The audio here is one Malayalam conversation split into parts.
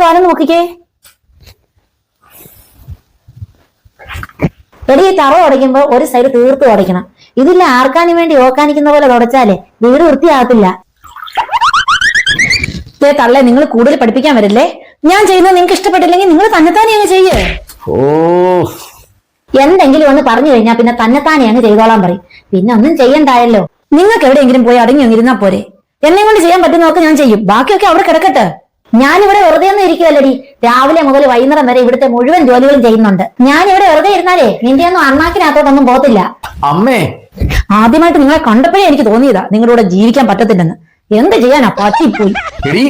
കാലം നോക്കിക്കേ. എടി തറ ഉടയ്ക്കുമ്പോ ഒരു സൈഡ് തീർത്ത് ഉടയ്ക്കണം. ഇതില്ല ആർക്കാനും വേണ്ടി ഓക്കാനിക്കുന്ന പോലെ തുടച്ചാലേ വീട് വൃത്തിയാകത്തില്ല. തള്ളേ, നിങ്ങൾ കൂടുതൽ പഠിപ്പിക്കാൻ വരില്ലേ? ഞാൻ ചെയ്യുന്നത് നിങ്ങൾക്ക് ഇഷ്ടപ്പെട്ടില്ലെങ്കിൽ നിങ്ങൾ തന്നെത്താനെ അങ്ങ് ചെയ്യേ. എന്തെങ്കിലും ഒന്ന് പറഞ്ഞു കഴിഞ്ഞാൽ പിന്നെ തന്നെത്താനെ അങ്ങ് ചെയ്തോളാൻ പറയും. പിന്നെ ഒന്നും ചെയ്യണ്ടായല്ലോ. നിങ്ങൾക്ക് എവിടെയെങ്കിലും പോയി അടങ്ങി അങ്ങിരുന്നാ പോരെ. എന്നെ കൊണ്ട് ചെയ്യാൻ പറ്റുന്നതൊക്കെ ഞാൻ ചെയ്യും. ബാക്കിയൊക്കെ അവിടെ കിടക്കട്ടെ. ഞാനിവിടെ വെറുതെ ഒന്നും ഇരിക്കുവല്ലടി. രാവിലെ മുതൽ വൈകുന്നേരം വരെ ഇവിടുത്തെ മുഴുവൻ ജോലികളും ചെയ്യുന്നുണ്ട്. ഞാനിവിടെ വെറുതെ ഇരുന്നാലേ നിന്റെ ഒന്നും അണ്ണാക്കിനകത്തോട്ടൊന്നും പോകത്തില്ല. അമ്മേ, ആദ്യമായിട്ട് നിങ്ങളെ കണ്ടപ്പോഴേ എനിക്ക് തോന്നിയതാ നിങ്ങളുടെ കൂടെ ജീവിക്കാൻ പറ്റത്തില്ലെന്ന്. എന്ത് ചെയ്യാനാ, പറ്റിപ്പോയി.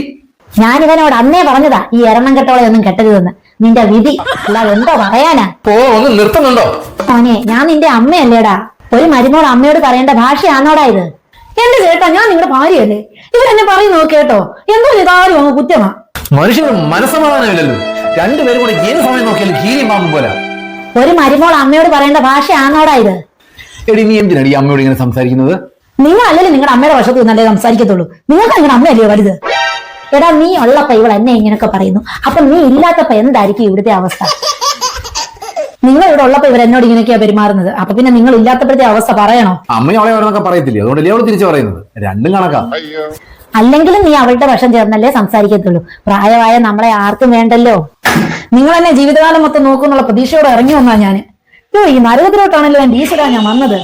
ഞാനിവനോട് അന്നേ പറഞ്ഞതാ ഈ എരണം കെട്ടോളെ ഒന്നും കെട്ടരുതെന്ന്. നിന്റെ വിധി അല്ലാതെ എന്തോ പറയാനാ. നിർത്തുന്നുണ്ടോ മോനെ, ഞാൻ നിന്റെ അമ്മയല്ലേടാ. ഒരു മരുമോൾ അമ്മയോട് പറയേണ്ട ഭാഷയാണോടാ ഇത്? എന്റെ ചേട്ടാ, ഞാൻ നിങ്ങളുടെ ഭാര്യയല്ലേ. ഇവരെന്നെ പറയുന്നു കേട്ടോ. എന്തോ ചെയ്താലും അങ്ങ് കുറ്റമാ. മനുഷ്യന് മനസ്സമാധാനമില്ലല്ലോ. രണ്ടുപേരും കൂടെ ഏത് സമയം നോക്കിയാലും കീരിയും പാമ്പും പോലെ. ഒരു മരുമോൾ അമ്മയോട് പറയേണ്ട ഭാഷയാണോടാ ഇത്? എടി, നീ എന്തിനാണ് ഈ അമ്മയോട് ഇങ്ങനെ സംസാരിക്കുന്നത്? നിങ്ങൾ അല്ലല്ലോ നിങ്ങളുടെ അമ്മയുടെ വശത്ത് നിന്നല്ലേ സംസാരിക്കത്തുള്ളൂ. നിങ്ങൾക്ക് നിങ്ങളുടെ അമ്മയല്ലയോ വലുത്? എടാ, നീ ഉള്ളപ്പോ ഇവൾ എന്നെ ഇങ്ങനെയൊക്കെ പറയുന്നു. അപ്പൊ നീ ഇല്ലാത്തപ്പോ എന്തായിരിക്കും ഇവിടുത്തെ അവസ്ഥ? നിങ്ങൾ ഇവിടെ ഉള്ളപ്പോ ഇവർ എന്നോട് ഇങ്ങനെയൊക്കെയാ പെരുമാറുന്നത്. അപ്പൊ പിന്നെ നിങ്ങൾ ഇല്ലാത്തപ്പോഴത്തെ അവസ്ഥ പറയണോ? അമ്മയും അവളെ അവരൊക്കെ പറയത്തില്ലേ, അതുകൊണ്ടല്ലേ അവൾ തിരിച്ചു പറയുന്നത്. രണ്ടും കണക്കാ. അല്ലെങ്കിലും നീ അവളുടെ വശം ചേർന്നല്ലേ സംസാരിക്കത്തുള്ളൂ. പ്രായമായ നമ്മളെ ആർക്കും വേണ്ടല്ലോ. നിങ്ങൾ എന്നെ ജീവിതകാലം മൊത്തം നോക്കുന്നുള്ള പ്രതീക്ഷയോടെ ഇറങ്ങി വന്നാ ഞാന്. ഈ നരകത്തിലോട്ടാണല്ലോ എന്റെ ഈശ്വരാ ഞാൻ വന്നത്.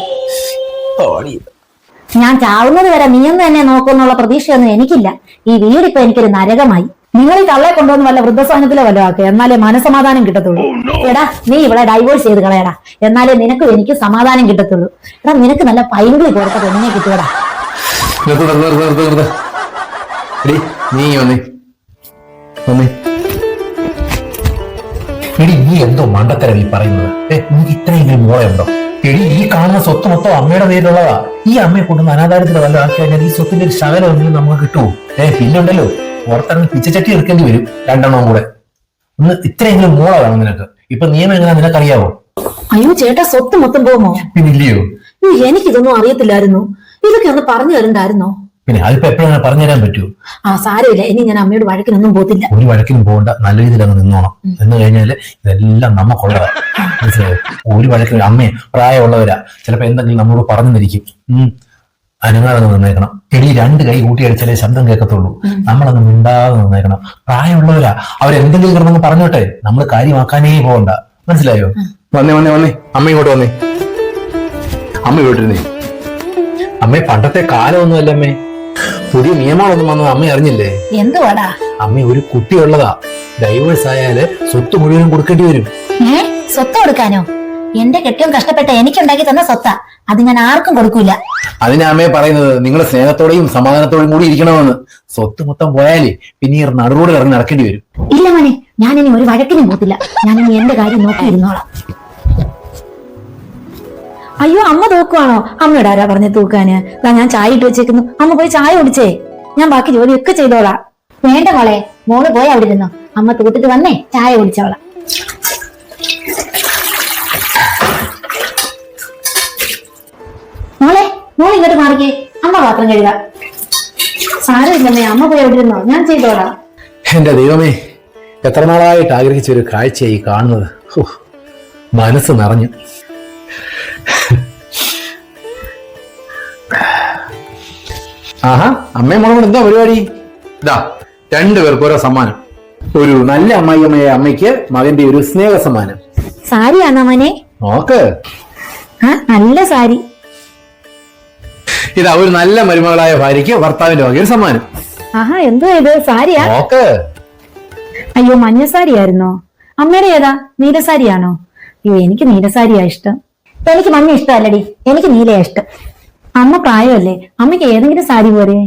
ഞാൻ ചാവുന്നത് വരെ നീയൊന്നും എന്നെ നോക്കുന്നുള്ള പ്രതീക്ഷയൊന്നും എനിക്കില്ല. ഈ വീടിപ്പോ എനിക്കൊരു നരകമായി. നിങ്ങൾ ഈ തള്ളെ കൊണ്ടുവന്ന് വല്ല വൃദ്ധസാധനത്തിലോ വല്ല ആക്കുക, എന്നാലേ മനസമാധാനം കിട്ടത്തുള്ളൂ. എടാ, നീ ഇവിടെ ഡൈവോഴ്സ് ചെയ്ത് കളയടാ. എന്നാലേ നിനക്കും എനിക്ക് സമാധാനം കിട്ടത്തുള്ളൂ. എടാ, നിനക്ക് നല്ല പൈങ്കിളി കൊടുത്ത പെണ്ണിനെ കിട്ടുകടാ. എടി, നീ എന്തോ മണ്ടത്തരം ഈ പറയുന്നത്. നിനക്ക് ഇത്രയെങ്കിലും മോളുണ്ടോ? എടി, ഈ കാണുന്ന സ്വത്ത് മൊത്തം അമ്മയുടെ പേരിലുള്ളതാ. ഈ അമ്മയെ കൊണ്ടുവന്ന് അനാഥാരത്തിന് വല്ല ആക്കി കഴിഞ്ഞാൽ ഈ സ്വത്തിന്റെ ഒരു ശകലമെങ്കിലും നമുക്ക് കിട്ടുമോ? പിന്നുണ്ടല്ലോ, പുറത്തിറങ്ങി പിച്ചച്ചട്ടി എടുക്കേണ്ടി വരും രണ്ടെണ്ണം കൂടെ. ഒന്ന് ഇത്രയെങ്കിലും മോള വേണം നിനക്ക്. ഇപ്പൊ നിയമം എങ്ങനെയാ നിനക്കറിയാവോ? അയ്യോ ചേട്ടാ, സ്വത്ത് മൊത്തം പോകുമോ? പിന്നില്ലയോ? എനിക്കിതൊന്നും അറിയത്തില്ലായിരുന്നു. ഇതൊക്കെ ഒന്ന് പറഞ്ഞു തരണ്ടായിരുന്നോ? പിന്നെ അതിപ്പോ എപ്പോഴാണ് പറഞ്ഞുതരാൻ പറ്റൂ? സാരമില്ല, ഇനി ഞാൻ അമ്മയോട് വഴക്കിനൊന്നും പോകത്തില്ല. ഒരു വഴക്കിനും പോകണ്ട, നല്ല രീതിയിൽ അങ്ങ് നിന്നോണം. എന്ന് കഴിഞ്ഞാല് ഇതെല്ലാം നമുക്കുള്ളതാ. മനസ്സിലായോ? ഒരു വഴക്കിനും അമ്മയെ പ്രായമുള്ളവരാ, ചിലപ്പോ എന്തെങ്കിലും നമ്മളോട് പറഞ്ഞു തിരിക്കും. അനുവാദം നിന്നേക്കണം. എടി, രണ്ട് കൈ കൂട്ടി അടിച്ചാലേ ശബ്ദം കേൾക്കത്തുള്ളൂ. നമ്മളങ്ങ് മിണ്ടാതെ നിന്നേക്കണം. പ്രായമുള്ളവരാ, അവരെന്തെങ്കിലും കിടന്നങ്ങ് പറഞ്ഞോട്ടെ, നമ്മൾ കാര്യമാക്കാനേ പോകണ്ട. മനസ്സിലായോ? വന്നേ വന്നേ വന്നേ, അമ്മ ഇങ്ങോട്ട് വന്നേ. അമ്മ ഇങ്ങോട്ടിരുന്നേ. അമ്മേ, പണ്ടത്തെ കാലമൊന്നും അല്ല അമ്മേ. പുതിയ നിയമങ്ങളൊന്നും വന്നത് അമ്മ അറിഞ്ഞില്ലേ? എന്തുവാടാ? അമ്മ ഒരു കുട്ടിയുള്ളതാ. ഡൈവേഴ്സ് ആയാല് സ്വത്ത് മുഴുവനും കൊടുക്കേണ്ടി വരും. സ്വത്ത് കൊടുക്കാനോ? എന്റെ കെട്ടിയും കഷ്ടപ്പെട്ട എനിക്കുണ്ടാക്കി തന്ന സ്വത്താ. അത് ഞാൻ ആർക്കും കൊടുക്കൂല. അതിനാ അമ്മയെ പറയുന്നത്, നിങ്ങളെ സ്നേഹത്തോടെയും സമാധാനത്തോടെയും കൂടി ഇരിക്കണമെന്ന്. സ്വത്ത് മൊത്തം പോയാലേ പിന്നെ ഈ നടുറോഡ് ഇറങ്ങി നടക്കേണ്ടി വരും. ഇല്ല മോനെ, ഞാനിനി ഒരു വഴക്കിനും പോത്തില്ല. ഞാനിനി എന്റെ കാര്യം നോക്കിയിരുന്നോളാം. അയ്യോ, അമ്മ തൂക്കുവാണോ? അമ്മയോട് ആരാ പറഞ്ഞ തൂക്കാന്? ഞാൻ ചായ ഇട്ട് വെച്ചേക്കുന്നു. അമ്മ പോയി ചായ കുടിച്ചേ, ഞാൻ ബാക്കി ജോലിയൊക്കെ ചെയ്തോളാം. വേണ്ട മോളെ, മോള് പോയി അവിടെ ഇരുന്നോ. അമ്മ തൂത്തിട്ട് വന്നേ ചായ കുടിച്ചോളാം. മോളെ, മോൾ ഇങ്ങോട്ട് മാറിക്കേ. അമ്മ പാത്രം കഴുകാം. സാരമില്ലമ്മേ, അമ്മ പോയി അവിടെ ഇരുന്നോ, ഞാൻ ചെയ്തോളാം. എന്റെ ദൈവമേ, എത്ര നാളായിട്ട് ആഗ്രഹിച്ച ഒരു കാഴ്ചയായി കാണുന്നത്. മനസ്സ് നിറഞ്ഞു. ആഹാ, അമ്മയും മോളോട് എന്താ പരിപാടി? ഇതാ, രണ്ടുപേർക്ക് ഓരോ സമ്മാനം. ഒരു നല്ല അമ്മായിയമ്മയെ അമ്മയ്ക്ക് മകന്റെ ഒരു സ്നേഹ സമ്മാനം. സാരിയാണോ മോനെ? നോക്ക്. നല്ല സാരി. ഇതാ, ഒരു നല്ല മരുമകളായ ഭാര്യയ്ക്ക് ഭർത്താവിന്റെ വകയൊരു സമ്മാനം. ആഹാ, എന്തോ ഇത്? സാരിയാ? നോക്ക്. അയ്യോ, മഞ്ഞ സാരിയായിരുന്നോ? അമ്മയുടെ ഏതാ? നീലസാരിയാണോ? അയ്യോ, എനിക്ക് നീലസാരിയാ ഇഷ്ടം. എനിക്ക് മഞ്ഞ ഇഷ്ടമല്ലടി, എനിക്ക് നീലയാ ഇഷ്ടം. അമ്മ പ്രായമല്ലേ, അമ്മയ്ക്ക് ഏതെങ്കിലും സാരി പോരെ?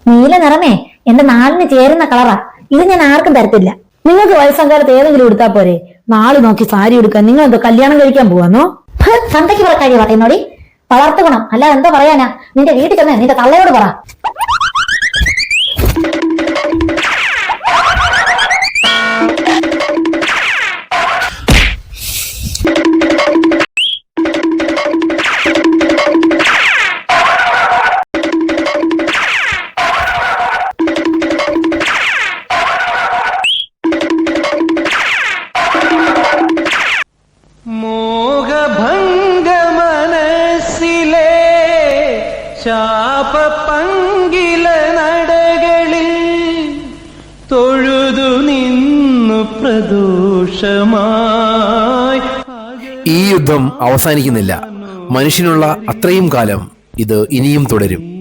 നീല നിറമേ എന്റെ നാളിന് ചേരുന്ന കളറാ. ഇത് ഞാൻ ആർക്കും തരത്തില്ല. നിങ്ങൾക്ക് വയസ്സങ്കാലത്ത് ഏതെങ്കിലും എടുത്താ പോരെ? നാള് നോക്കി സാരി എടുക്കാൻ നിങ്ങൾ എന്തോ കല്യാണം കഴിക്കാൻ പോവാന്നോ? സന്ധ്യക്ക് പുറക്കാരി പറയുന്നോടി. വളർത്തു ഗുണം അല്ലാതെ എന്താ പറയാനാ? നിന്റെ വീട്ടിൽ ചെന്ന് നിന്റെ തള്ളയോട് പറ. ദോഷമായി. ഈ യുദ്ധം അവസാനിക്കുന്നില്ല. മനുഷ്യനുള്ള അത്രയും കാലം ഇത് ഇനിയും തുടരും.